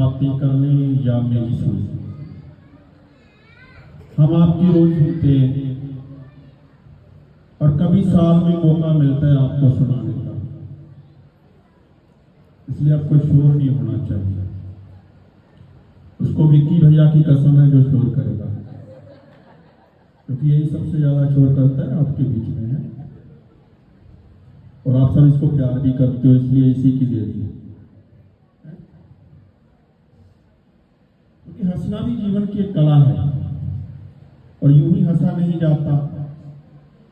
बातें करने या मेरी सुनने। हम आपकी रोज सुनते हैं और कभी साल में मौका मिलता है आपको सुनाने का, इसलिए आपको शोर नहीं होना चाहिए। उसको विक्की भैया की कसम है जो शोर करेगा, क्योंकि यही सबसे ज्यादा शोर करता है आपके बीच में है, और आप सब इसको प्यार भी करते हो, इसलिए इसी की देरी है। क्योंकि हंसना भी जीवन की एक कला है, और यूं ही हंसा नहीं जाता,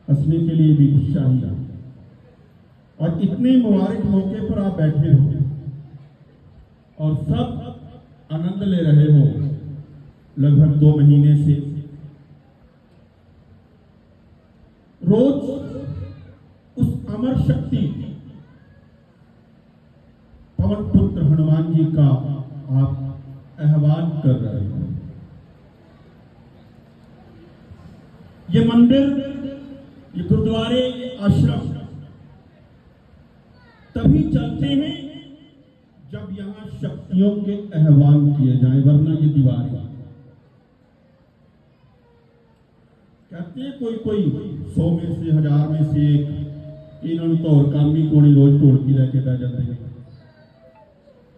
हंसने के लिए भी कुछ चाहिए। और इतने मुबारक मौके पर आप बैठे हो और सब आनंद ले रहे हो लगभग 2 महीने से। रोज उस अमर शक्ति पवन पुत्र हनुमान जी का आप आह्वान कर रहे हो। ये मंदिर, ये गुरुद्वारे, ये आश्रम तभी चलते हैं जब यहां शक्तियों के आह्वान किए जाए, वरना ये दीवारें कहते हैं कोई 100 में से 1000 में से एक, इन्होंने तो और काम भी कोई रोज तोड़ के लेके बैठ जाते हैं।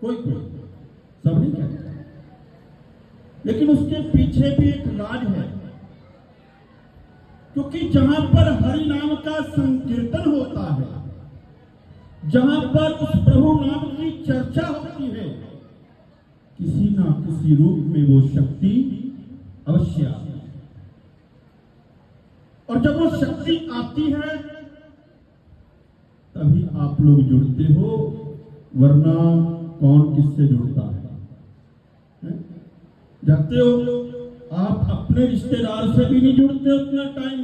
कोई सब नहीं कहते, लेकिन उसके पीछे भी एक राज है। क्योंकि जहां पर हरि नाम का संकीर्तन होता है, जहां पर उस प्रभु नाम की चर्चा होती है, किसी ना किसी रूप में वो शक्ति अवश्य आती है। और जब वो शक्ति आती है तभी आप लोग जुड़ते हो, वरना कौन किससे जुड़ता है? जानते हो आप अपने रिश्तेदार से भी नहीं जुड़ते उतना टाइम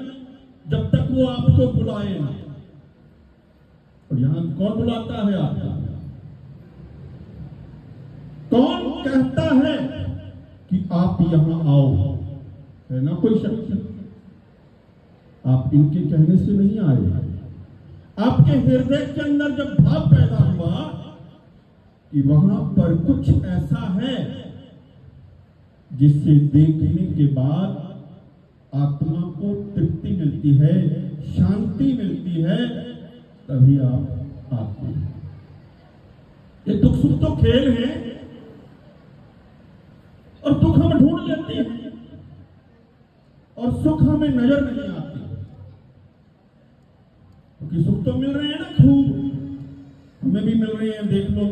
जब तक वो आपको बुलाए ना। और यहां कौन बुलाता है आपका? कौन कहता है कि आप यहां आओ? है ना कोई शक्ति? आप इनके कहने से नहीं आए, आपके हृदय के अंदर जब भाव पैदा हुआ कि वहां पर कुछ ऐसा है जिससे देखने के बाद आत्मा को तृप्ति मिलती है, शांति मिलती है, तभी आप आते हैं। ये दुख सुख तो खेल है, और दुख हम ढूंढ लेते हैं और सुख हमें नजर नहीं आती। क्योंकि सुख तो मिल रहे हैं ना खूब, हमें भी मिल रहे हैं। देख लो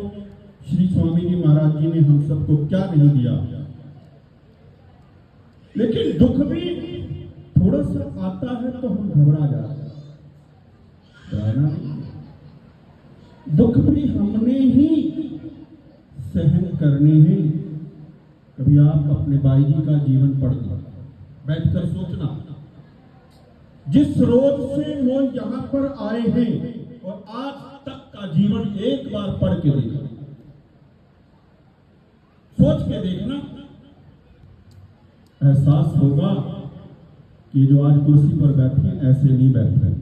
श्री स्वामी जी महाराज जी ने हम सबको क्या नहीं दिया। लेकिन दुख भी थोड़ा सा आता है तो हम घबरा जाते हैं। दुख भी हमने ही सहन करने हैं। कभी आप अपने भाई जी का जीवन पढ़ लो, बैठकर सोचना, जिस रोज से वो यहां पर आए हैं और आज तक का जीवन एक बार पढ़ के देखना, सोच के देखना, एहसास होगा कि जो आज कुर्सी पर बैठे ऐसे नहीं बैठ रहे।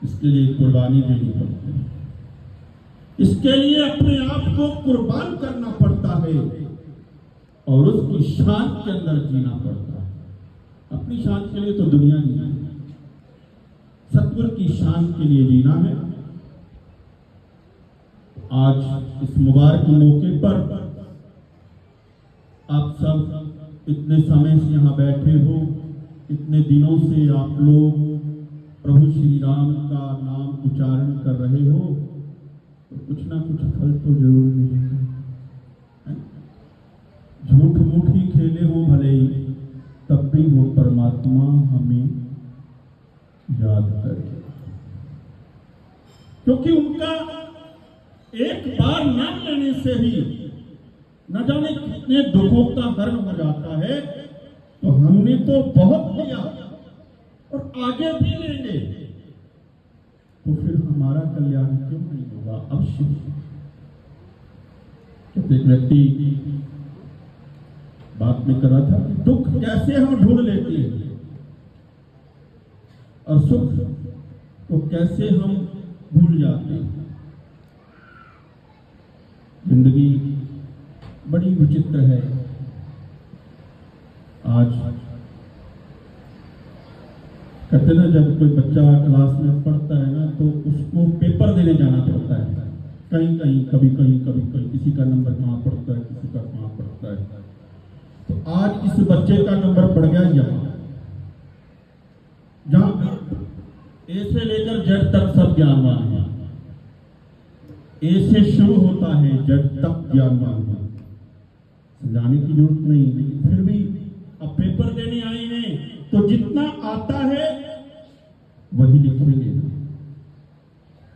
इसके लिए कुर्बानी देनी पड़ती है, इसके लिए अपने आप को कुर्बान करना पड़ता है और उसकी शान के अंदर जीना पड़ता है। अपनी शान के लिए तो दुनिया नहीं है, सतगुरु की शान के लिए जीना है। आज इस मुबारक मौके पर आप सब इतने समय से यहाँ बैठे हो, इतने दिनों से आप लोग प्रभु श्री राम का नाम उच्चारण कर रहे हो, तो कुछ ना कुछ फल तो जरूर मिलेगा। झूठ मूठ ही खेले हो भले ही, तब भी वो परमात्मा हमें याद करे, क्योंकि उनका एक बार नाम लेने से ही न जाने कितने दुखों का हरण हो जाता है। तो हमने तो बहुत लिया और आगे भी लेंगे, तो फिर हमारा कल्याण क्यों नहीं होगा? अवश्य। तो एक व्यक्ति बात में कर रहा था कि दुख कैसे हम ढूंढ लेते हैं और सुख को कैसे हम भूल जाते हैं। जिंदगी बड़ी विचित्र है। आज कहते ना, जब कोई बच्चा क्लास में पढ़ता है ना तो उसको पेपर देने जाना पड़ता है, कहीं कहीं कभी कहीं किसी का नंबर कहाँ पड़ता है, किसी का कहाँ पड़ता है। तो आज इस बच्चे का नंबर पड़ गया जहां ए से लेकर जेड तक सब ज्ञानवान है। ए से शुरू होता है, जेड तक ज्ञानवान है, समझाने की जरूरत नहीं। लेकिन फिर भी अब पेपर देने आए हैं तो जितना आता है वही लिखेंगे।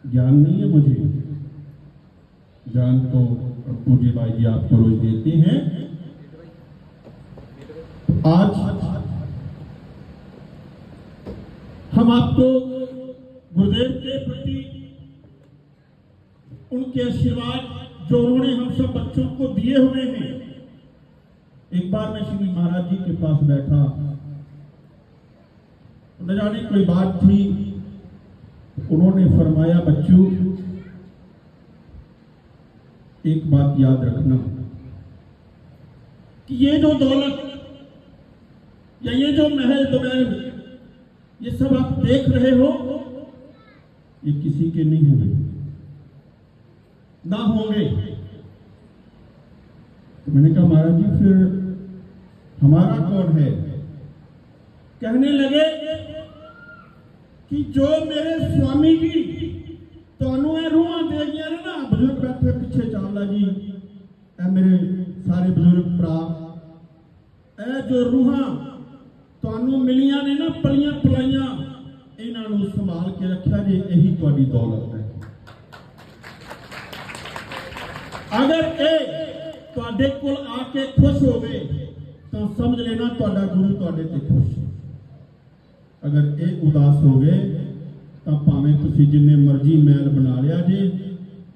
ज्ञान नहीं है मुझे, ज्ञान तो पूज्य भाई जी आपको रोज देते हैं। आज हम आपको गुरुदेव के प्रति उनके आशीर्वाद जो उन्होंने हम सब बच्चों को दिए हुए हैं। एक बार मैं श्री महाराज जी के पास बैठा, न जाने कोई बात थी, उन्होंने फरमाया, बच्चों एक बात याद रखना कि ये जो दौलत या ये जो महल दोपहर ये सब आप देख रहे हो, ये किसी के नहीं होंगे, ना होंगे। तो मैंने कहा, महाराज जी फिर हमारा कौन है? कहने लगे कि जो मेरे स्वामी जी ਤੁਹਾਨੂੰ ਇਹ रूहां दे गया ने ना, बुजुर्ग बैठे पीछे चावला जी, ए मेरे सारे बुजुर्ग भरा, ए जो रूहां ਤੁਹਾਨੂੰ मिलियां ने ना, पलियां पलाइयां, इन्हां नूं संभाल के रखा जे, यही तुहाडी दौलत है। अगर ए तुहाडे कोल आके खुश होवे तो समझ लेना तुहाडा गुरु तुहाडे ते खुश है। अगर ये उदास हो गए तो भावें तुसीं जिन्ने मर्जी महल बना लिया जे,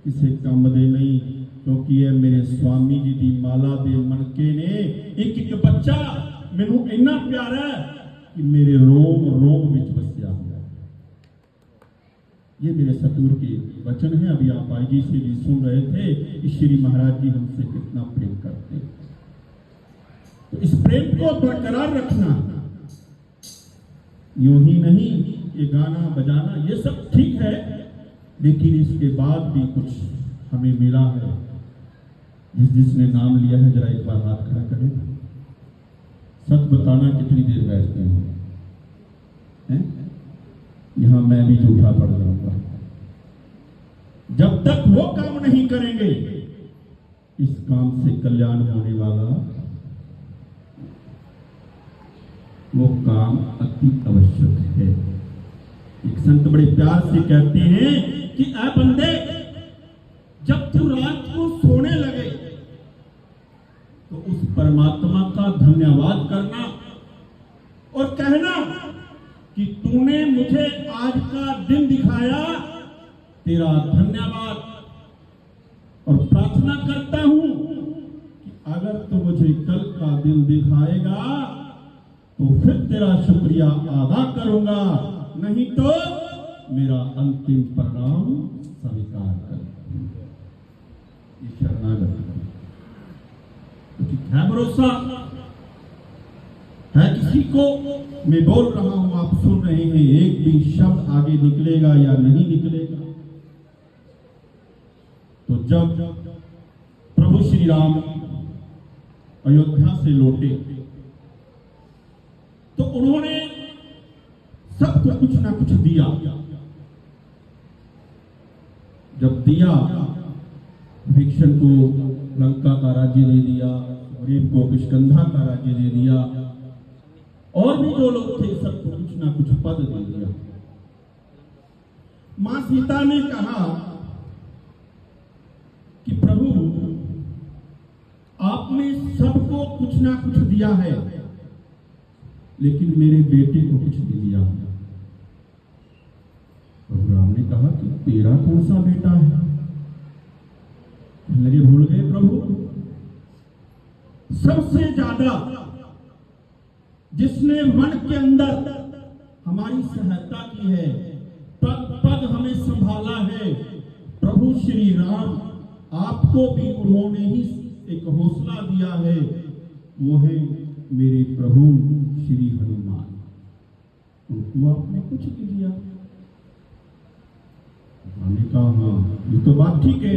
किसी काम दे नहीं, क्योंकि ये मेरे स्वामी जी की माला दे मनके ने। एक एक बच्चा मैनू इन्ना प्यारा है कि मेरे रोम रोम विच बसिया हुआ। ये मेरे सतगुरु के वचन है। अभी आप भाई जी से भी सुन रहे थे कि श्री महाराज जी हमसे कितना प्रेम करते हैं। तो इस प्रेम को बरकरार रखना, यूं ही नहीं ये गाना बजाना ये सब ठीक है, लेकिन इसके बाद भी कुछ हमें मिला है। जिसने नाम लिया है जरा एक बार हाथ खड़ा करें। सच बताना कितनी देर बैठते हैं? यहां मैं भी झूठा पड़ जाऊंगा। जब तक वो काम नहीं करेंगे, इस काम से कल्याण होने वाला वो काम अति आवश्यक है। एक संत बड़े प्यार से कहते हैं कि ऐ बंदे, जब तू रात को सोने लगे तो उस परमात्मा का धन्यवाद करना और कहना कि तूने मुझे आज का दिन दिखाया, तेरा धन्यवाद। और प्रार्थना करता हूं कि अगर तू मुझे कल का दिन दिखाएगा तो फिर तेरा शुक्रिया अदा करूंगा, नहीं तो मेरा अंतिम परिणाम स्वीकार कर। ये शरणागत है, भरोसा है किसी को? मैं बोल रहा हूं, आप सुन रहे हैं, एक भी शब्द आगे निकलेगा या नहीं निकलेगा? तो जब प्रभु श्री राम अयोध्या से लौटे तो उन्होंने सबको कुछ ना कुछ दिया। जब दिया, भीषण को लंका का राज्य दे दिया, गरीब को किष्किंधा का राज्य दे दिया, और भी जो लोग थे सबको कुछ ना कुछ पद दे दिया। मां सीता ने कहा कि प्रभु, आपने सबको कुछ ना कुछ दिया है, लेकिन मेरे बेटे को कुछ नहीं दिया। प्रभु राम ने कहा कि तेरा कौन सा बेटा है? लगे भूल गए प्रभु, सबसे ज्यादा जिसने वन के अंदर हमारी सहायता की है, पग पग हमें संभाला है, प्रभु श्री राम। आपको भी उन्होंने ही एक हौसला दिया है वो है मेरे प्रभु श्री हनुमान। उनको आपने कुछ नहीं दिया। हमने कहा हाँ ये तो बात ठीक है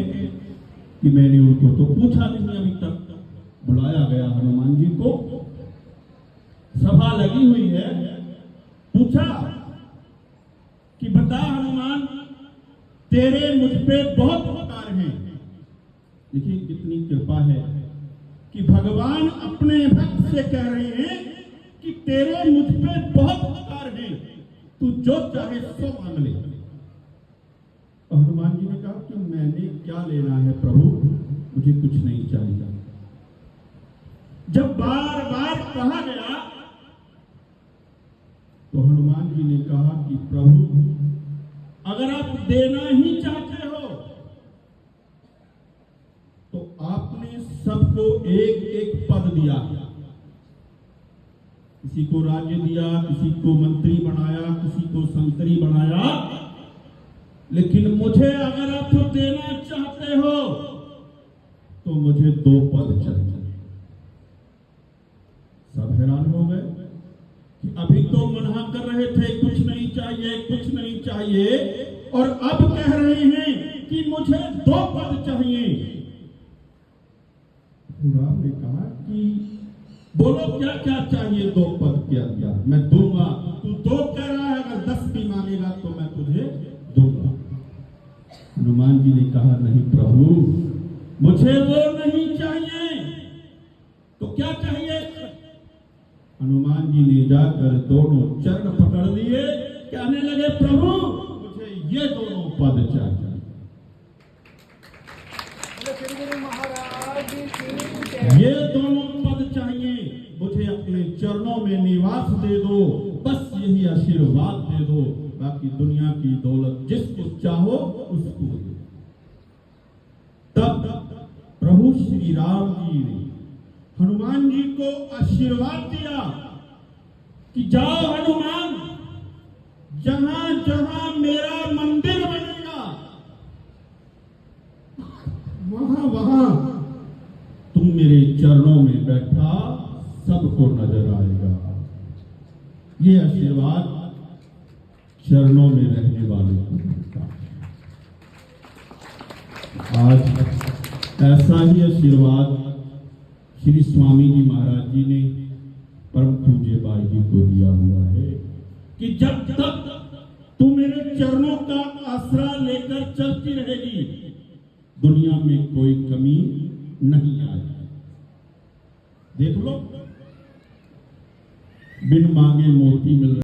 कि मैंने उनको तो पूछा नहीं अभी तक। बुलाया गया हनुमान जी को, सभा लगी हुई है, पूछा कि बता हनुमान तेरे मुझ पे बहुत उपकार हैं। देखिए कितनी कृपा है कि भगवान अपने भक्त से कह रहे हैं कि तेरे मुझ पे बहुत उपकार हैं, तू जो चाहे सो मांग ले। तो हनुमान जी ने कहा कि मैंने क्या लेना है प्रभु, मुझे कुछ नहीं चाहिए। जब बार बार कहा गया तो हनुमान जी ने कहा कि प्रभु अगर आप देना ही चाहते हो तो आपने सबको एक एक पद दिया, किसी को राज्य दिया, किसी को मंत्री बनाया, किसी को संतरी बनाया, लेकिन मुझे अगर आप देना चाहते हो तो मुझे 2 पद चाहिए। सब हैरान हो गए कि अभी तो मना कर रहे थे कुछ नहीं चाहिए, कुछ नहीं चाहिए, और अब कह रहे हैं कि मुझे 2 पद चाहिए। राम ने कहा कि बोलो क्या क्या चाहिए, 2 पद क्या क्या मैं दूंगा। तू 2 कह रहा है, अगर 10 भी मांगेगा तो मैं तुझे दूंगा। हनुमान जी ने कहा नहीं प्रभु मुझे वो नहीं चाहिए, तो क्या चाहिए? हनुमान जी ने जाकर दोनों चरण पकड़ लिए, कहने लगे प्रभु मुझे ये दोनों पद चाहिए। ये दोनों पद चाहिए, मुझे अपने चरणों में निवास दे दो, बस यही आशीर्वाद दे दो, बाकी दुनिया की दौलत जिसको चाहो उसको दो। तब प्रभु श्री राम जी ने हनुमान जी को आशीर्वाद दिया कि जाओ हनुमान, जहां जहां मेरा मंदिर बनेगा वहां वहां तुम मेरे चरणों में बैठा सबको नजर आएगा। ये आशीर्वाद चरणों में रहने वाले को मिलता है। आज ऐसा ही आशीर्वाद श्री स्वामी जी महाराज जी ने परम पूज्य बाई जी को दिया हुआ है कि जब तक तू मेरे चरणों का आसरा लेकर चलती रहेगी दुनिया में कोई कमी नहीं आएगी। देख लो बिन मांगे मोती मिल